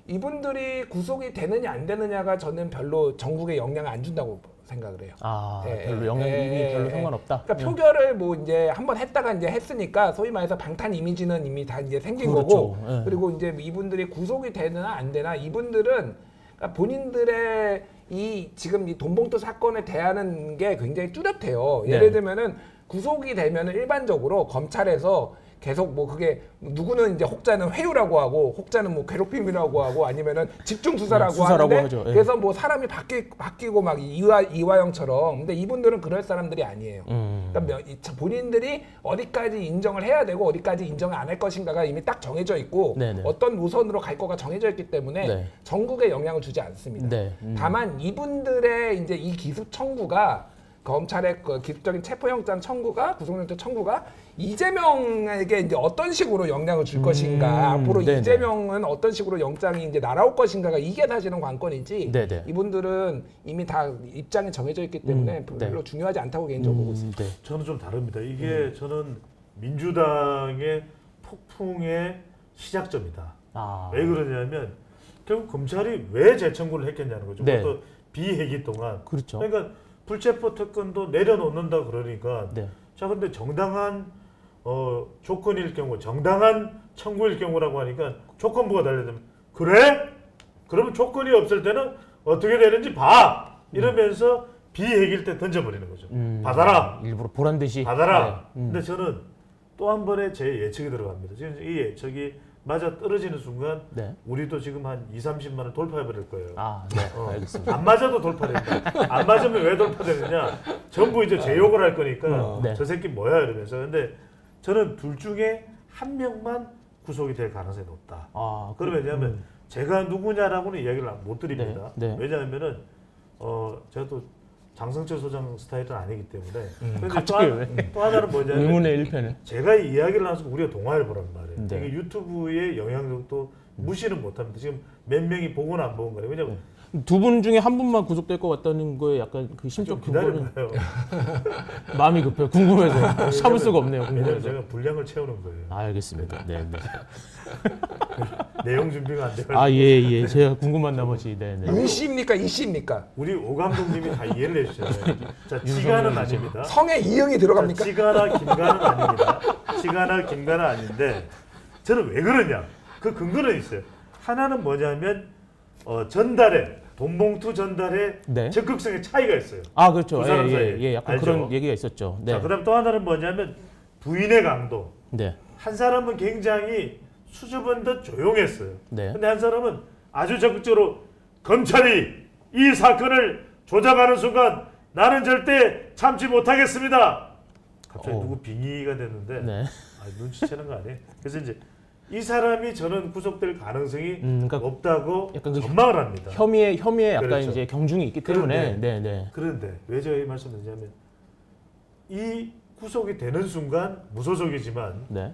이분들이 구속이 되느냐 안 되느냐가 저는 별로 전국에 영향을 안 준다고 생각을 해요. 아, 예, 별로 예, 영향이 별로 상관없다. 그러니까 표결을 뭐 이제 한번 했다가 이제 했으니까 소위 말해서 방탄 이미지는 이미 다 이제 생긴 그렇죠. 거고 예. 그리고 이제 이분들이 구속이 되느냐 안 되나 이분들은 그러니까 본인들의 이 지금 이 돈봉투 사건에 대하는 게 굉장히 뚜렷해요. 예를 네. 들면은 구속이 되면은 일반적으로 검찰에서 계속 뭐 그게 누구는 이제 혹자는 회유라고 하고 혹자는 뭐 괴롭힘이라고 하고 아니면은 집중 수사라고 수사라고 하는데 하죠. 예. 그래서 뭐 사람이 바뀌고 막 이화영처럼 근데 이분들은 그럴 사람들이 아니에요. 그러니까 본인들이 어디까지 인정을 해야 되고 어디까지 인정을 안 할 것인가가 이미 딱 정해져 있고 네네. 어떤 노선으로 갈 거가 정해져 있기 때문에 네. 전국에 영향을 주지 않습니다. 네. 다만 이분들의 이제 이 기습 청구가 검찰의 그 기습적인 체포영장 청구가 구속영장 청구가 이재명에게 이제 어떤 식으로 영향을 줄 것인가 앞으로 네네. 이재명은 어떤 식으로 영장이 이제 날아올 것인가가 이게 사실은 관건이지 네네. 이분들은 이미 다 입장이 정해져 있기 때문에 별로 네. 중요하지 않다고 개인적으로 보고 있습니다. 네. 저는 좀 다릅니다. 이게 저는 민주당의 폭풍의 시작점이다. 아. 왜 그러냐면 결국 검찰이 왜 재청구를 했겠냐는 거죠. 네. 그것도 비회기 동안. 그렇죠. 그러니까 불체포 특권도 내려놓는다 그러니까. 네. 자 근데 정당한 조건일 경우, 정당한 청구일 경우라고 하니까 조건부가 달려들면 그래? 그러면 조건이 없을 때는 어떻게 되는지 봐. 이러면서 비회기일 때 던져버리는 거죠. 받아라. 일부러 보란 듯이. 받아라. 네. 근데 저는 또 한 번의 제 예측이 들어갑니다. 지금 이 예측이 맞아 떨어지는 순간 네. 우리도 지금 한 2~30만을 돌파해버릴 거예요. 아, 네. 알겠습니다. 안 맞아도 돌파된다. 안 맞으면 왜 돌파되느냐. 전부 이제 제 욕을 할 거니까 네. 저 새끼 뭐야 이러면서. 근데 저는 둘 중에 한 명만 구속이 될 가능성이 높다. 아, 그러면 왜냐하면 제가 누구냐라고는 이야기를 못 드립니다. 네, 네. 왜냐하면은 제가 또 장성철 소장 스타일은 아니기 때문에. 근데 갑자기 왜? 또 하나는 뭐냐면 의문의 일편은. 제가 이 이야기를 나서 우리가 동화를 보란 말이에요. 네. 이게 유튜브의 영향력도 무시는 못합니다. 지금 몇 명이 보거나 안 보건 간에. 왜냐면 두 분 중에 한 분만 구속될 것 같다는 거에 약간 그 심적 근거는 기다려봐요. 마음이 급해요. 궁금해서 참을 수가 없네요. 왜냐면 궁금해서. 제가 분량을 채우는 거예요. 알겠습니다. 네, 네. 내용 준비가 안 돼요. 아, 예. 제가 궁금한 나머지. 네, 네. 윤씨입니까 이씨입니까? 우리 오 감독님이 다 이해를 해주잖아요. 자, 지가는 아닙니다. 성에 이응이 들어갑니까? 지가나 김가는 아닙니다. 지가나 김가는 아닌데 저는 왜 그러냐? 그 근거는 있어요. 하나는 뭐냐면 전달에 돈봉투 전달에 네. 적극성의 차이가 있어요. 아, 그렇죠. 두 사람 사이에. 예. 약간 알죠? 그런 얘기가 있었죠. 네. 자, 그다음 또 하나는 뭐냐면 부인의 강도. 네. 한 사람은 굉장히 수줍은 듯 조용했어요. 네. 근데 한 사람은 아주 적극적으로 검찰이 이 사건을 조작하는 순간 나는 절대 참지 못하겠습니다. 갑자기 누구 빙의가 됐는데 네. 눈치채는 거 아니에요? 그래서 이제 이 사람이 저는 구속될 가능성이 그러니까 높다고 약간 그 전망을 합니다. 혐의에 약간 그렇죠. 이제 경중이 있기 때문에. 그런데, 네. 그런데 왜 제가 이 말씀을 드냐면 이 구속이 되는 순간 무소속이지만 네.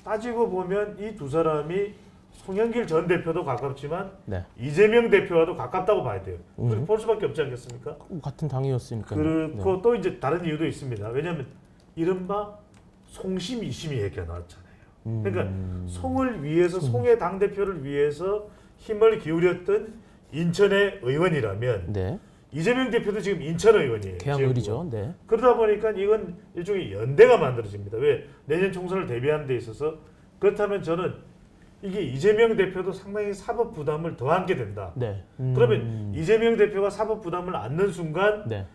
따지고 보면 이 두 사람이 송영길 전 대표도 가깝지만 네. 이재명 대표와도 가깝다고 봐야 돼요. 그렇게 볼 수밖에 없지 않겠습니까? 같은 당이었으니까. 그리고 또 이제 다른 이유도 있습니다. 왜냐하면 이른바 송심 이심이 얘기가 나왔잖아요. 그러니까 송을 위해서 송의 당 대표를 위해서 힘을 기울였던 인천의 의원이라면 네. 이재명 대표도 지금 인천 의원이에요. 개항을이죠. 네. 그러다 보니까 이건 일종의 연대가 만들어집니다. 왜? 내년 총선을 대비하는 데 있어서. 그렇다면 저는 이게 이재명 대표도 상당히 사법 부담을 더 안게 된다. 네. 그러면 이재명 대표가 사법 부담을 안는 순간 네.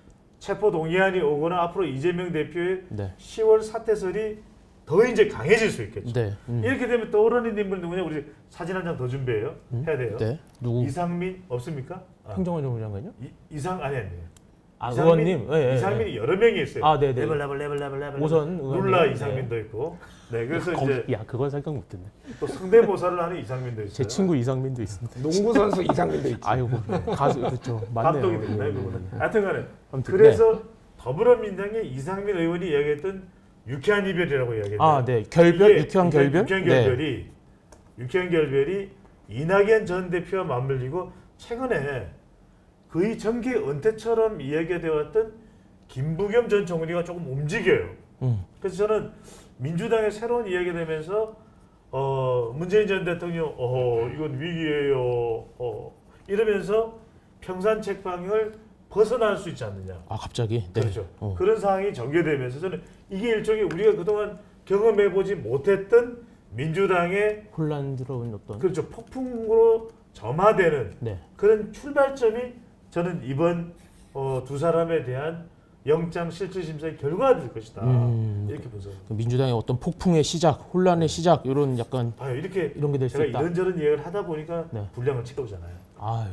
체포 동의안이 오거나 앞으로 이재명 대표의 네. 10월 사퇴설이 더 이제 강해질 수 있겠죠. 네. 이렇게 되면 떠오르는 인물 누구냐? 우리 사진 한 장 더 준비해요. 해야 돼요. 네. 누구? 이상민 없습니까? 행정안전부 장관요? 아니에요. 아, 이상민, 의원님. 네, 이상민이 여러 명이 있어요. 아, 네네. 레벨. 오선 룰라 의원님. 이상민도 있고. 네, 그래서 거기, 이제 야, 그건 생각 못했네. 또 성대모사를 하는 이상민도 있어요. 제 친구 이상민도 있습니다. 농구 선수 이상민도 있지. 아이고, 가수 그렇죠. 맞네요. 감독이 됐나요, 그거는? 하여튼간에 아무튼, 그래서 더불어민주당의 이상민 의원이 이야기했던 유쾌한 이별이라고 이야기했는데 아, 네. 결별, 이게 유쾌한 결별. 유쾌한 결별이 이낙연 전 대표와 맞물리고 최근에 거의 정계 은퇴처럼 이야기가 되었던 김부겸 전 총리가 조금 움직여요. 그래서 저는 민주당의 새로운 이야기가 되면서 문재인 전 대통령 이건 위기예요. 이러면서 평산 책방을 벗어날 수 있지 않느냐. 아 갑자기. 네. 그렇죠. 그런 상황이 전개되면서 저는 이게 일종의 우리가 그동안 경험해보지 못했던 민주당의 혼란스러운 어떤. 그렇죠. 폭풍으로 점화되는 네. 그런 출발점이 저는 이번 두 사람에 대한 영장 실질심사의 결과가 될 것이다. 이렇게 분석합니다. 민주당의 어떤 폭풍의 시작, 혼란의 시작 이런 약간 봐요. 이렇게 이런 게 될 수 제가 있다. 이런저런 얘기를 하다 보니까 네. 분량을 채우잖아요. 아유.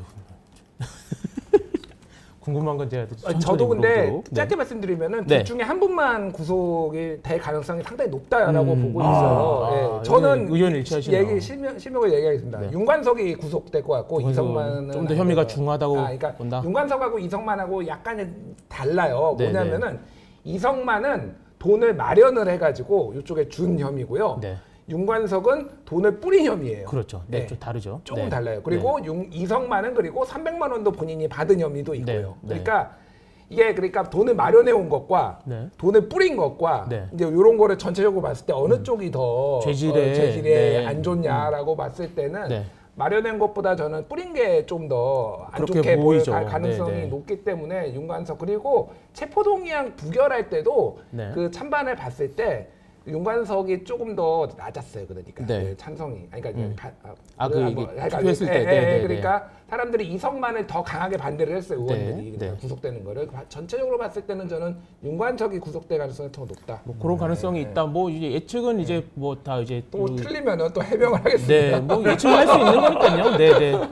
궁금한 건 제가 저도 근데 물어보도록. 짧게 네. 말씀드리면은 네. 둘 중에 한 분만 구속이 될 가능성이 상당히 높다라고 보고 아, 있어요. 예. 저는 의견 일치하시네요. 실명을 얘기하겠습니다. 네. 윤관석이 구속될 것 같고 이성만은 좀 더 혐의가 중하다고 그러니까 본다. 윤관석하고 이성만하고 약간 달라요. 네, 뭐냐면은 이성만은 돈을 마련을 해가지고 이쪽에 준 혐의고요. 네. 윤관석은 돈을 뿌린 혐의예요. 그렇죠. 네, 네. 좀 다르죠. 조금 네. 달라요. 그리고 이성만은 그리고 300만 원도 본인이 받은 혐의도 있고요. 네. 그러니까 이게 그러니까 돈을 마련해 온 것과 네. 돈을 뿌린 것과 네. 이제 이런 거를 전체적으로 봤을 때 어느 쪽이 더 죄질에 죄질에 네. 안 좋냐라고 봤을 때는 네. 마련한 것보다 저는 뿌린 게 좀 더 안 그렇게 좋게 보일 보이죠. 가능성이 네, 네. 높기 때문에 윤관석 그리고 체포동의안 부결할 때도 네. 그 찬반을 봤을 때 윤관석이 조금 더 낮았어요. 그러니까 네. 그 찬성이 그러니까 투표했을 때, 네, 그러니까 사람들이 이성만을 더 강하게 반대를 했어요. 의원들이 네, 그러니까 구속되는 거를 전체적으로 봤을 때는 저는 윤관석이 구속될 가능성이 더 높다. 뭐 그런 가능성이 있다. 뭐 이제 예측은 이제 뭐 다 이제 또 틀리면은 또 해명을 하겠습니다. 네, 뭐 예측할 수 있는 거니까요. 네, 네.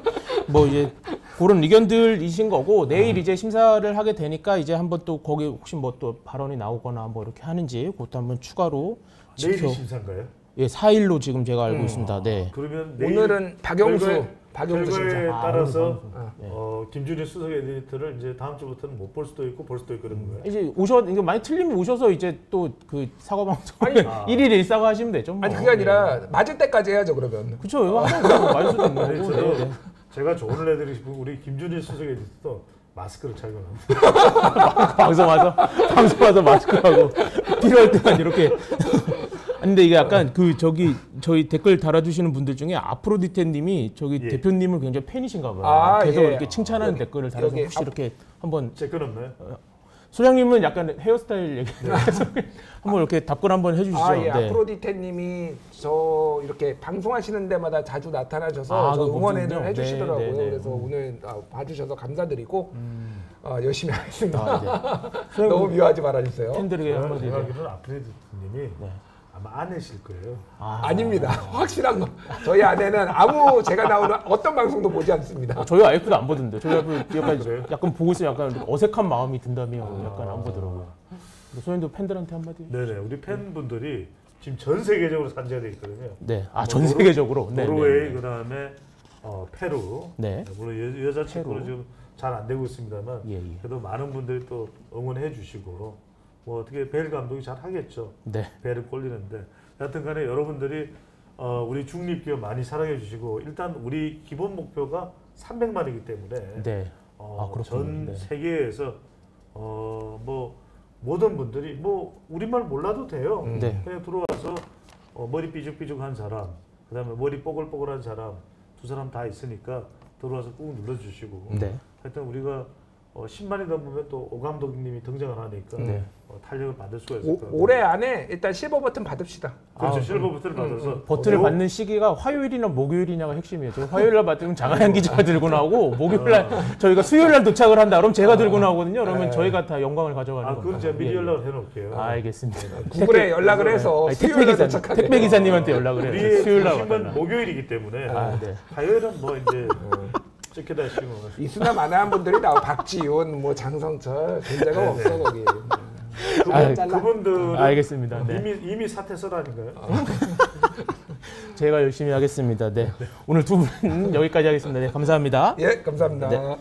뭐 이제 그런 의견들이신 거고 내일 이제 심사를 하게 되니까 이제 한번 또 거기 혹시 뭐 또 발언이 나오거나 뭐 이렇게 하는지 그것도 한번 추가로 내일이 심사인가요? 예, 4일로 지금 제가 알고 있습니다. 네. 그러면 내일 오늘은 박영수 결과에 심사. 따라서 네. 김준일 수석 에디터를 이제 다음 주부터는 못 볼 수도 있고 볼 수도 있고 그런 거예요. 이제 이거 많이 틀리면 오셔서 이제 또 그 사과 방송 아니, 1일 일사과 하시면 되죠. 뭐. 아니 그게 아니라 맞을 때까지 해야죠 그러면. 그렇죠. 이거 하면 맞을 수도 있는 네, 거고. 저도 네, 네. 제가 조언을 해드리고 싶은 우리 김준일 수석 에디터도 마스크를 착용합니다. 방송 와서 마스크하고 필요할 때만 이렇게. 근데 이게 약간 그 저희 댓글 달아주시는 분들 중에 아프로디테님이 저기 예. 대표님을 굉장히 팬이신가 봐요. 계속 예. 이렇게 칭찬하는 댓글을 달아서 혹시 이렇게 한번 제 건 없나요? 소장님은 약간 헤어스타일 얘기 한번 이렇게 답글 한번 해주시죠. 예. 네. 아프로디테님이 저 이렇게 방송하시는 데마다 자주 나타나셔서 저 그거 응원을 보시군요. 해주시더라고요. 네, 네, 네. 그래서 오늘 봐주셔서 감사드리고 열심히 하겠습니다. 아, 네. 너무 미워하지 말아주세요. 팬들에게 한번 제가 드리죠. 알기로는 아프로디테님이 아마 아내실 거예요. 아닙니다. 확실한 거. 저희 아내는 제가 나오는 어떤 방송도 보지 않습니다. 저희 와이프도 안 보던데. 저희 와이프 그래요? 약간 보고 있으면 약간 어색한 마음이 든다며 약간 안 보더라고요. 소장님도 팬들한테 한마디. 네네, 우리 팬분들이 지금 전 세계적으로 산재가 돼 있거든요. 네, 전 세계적으로. 네, 노르웨이, 네. 그다음에 페루. 네. 물론 여자 축구는 지금 잘 안 되고 있습니다만 예. 그래도 많은 분들이 또 응원해 주시고 뭐 어떻게 벨 감독이 잘 하겠죠. 네. 배를 꼴리는데 여하튼간에 여러분들이 우리 중립기업 많이 사랑해 주시고 일단 우리 기본 목표가 300만이기 때문에 네. 그렇군요. 전 네. 세계에서 뭐 모든 분들이 뭐 우리말 몰라도 돼요. 네. 그냥 들어와서 머리 삐죽삐죽한 사람, 그다음에 머리 뽀글뽀글한 사람 두 사람 다 있으니까 들어와서 꾹 눌러주시고 네. 하여튼 우리가 10만이 넘으면 또 오 감독님이 등장을 하니까 네. 탄력을 받을 수가 있을 거예요. 올해 안에 일단 실버 버튼 받읍시다. 그렇죠. 실버 버튼을 받아서 버튼을 받는 시기가 화요일이나 목요일이냐가 핵심이에요. 저 화요일 날 받으면 장하얀 기자가 들고 나오고 목요일 날 저희가 수요일 날 도착을 한다. 그럼 제가 들고 나오거든요. 그러면 저희가 다 영광을 가져가는 겁니다. 그건 제가 미리 연락을 해놓을게요. 알겠습니다. 구글에 연락을 해서 택배 기사님한테 연락을 해요. 우리의 수요일 날 중심은 받아라. 목요일이기 때문에 네. 화요일은 뭐 이제 찍혀다 쉬고 이수나 만화한 분들이 나와 박지훈, 뭐 장성철 존재가 없어 거기. 그분들은 알겠습니다. 네. 이미 사퇴설 아닌가요? 제가 열심히 하겠습니다. 네. 오늘 두 분 여기까지 하겠습니다. 네, 감사합니다. 예, 감사합니다. 네.